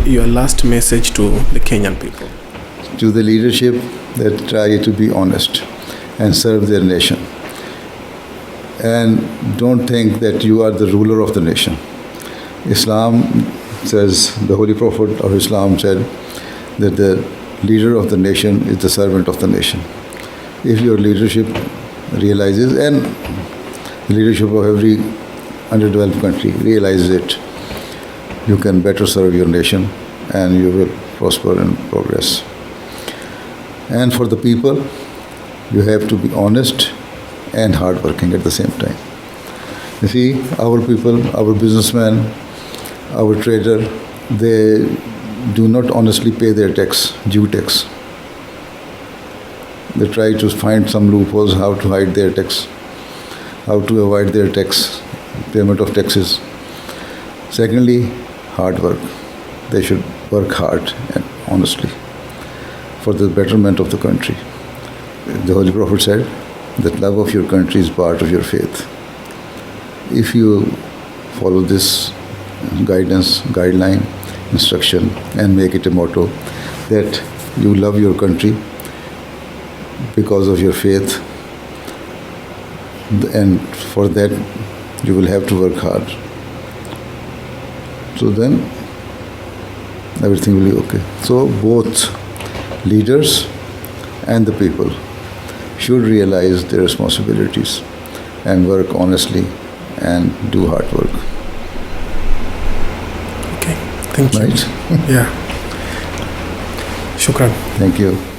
your last message to the Kenyan people? To the leadership that try to be honest and serve their nation. And don't think that you are the ruler of the nation. Islam says, the Holy Prophet of Islam said that the leader of the nation is the servant of the nation. If your leadership realizes, and the leadership of every underdeveloped country realizes it, you can better serve your nation and you will prosper and progress. And for the people, you have to be honest and hardworking at the same time. You see, our people, our businessmen, our trader, they do not honestly pay their tax, due tax. They try to find some loopholes how to hide their tax, how to avoid their tax, payment of taxes. Secondly, hard work. They should work hard and honestly for the betterment of the country. The Holy Prophet said that love of your country is part of your faith. If you follow this guideline, instruction, and make it a motto that you love your country because of your faith, and for that you will have to work hard. So then everything will be okay. So both leaders and the people should realize their responsibilities and work honestly and do hard work. Okay, thank you. Right? Yeah. Shukran. Thank you.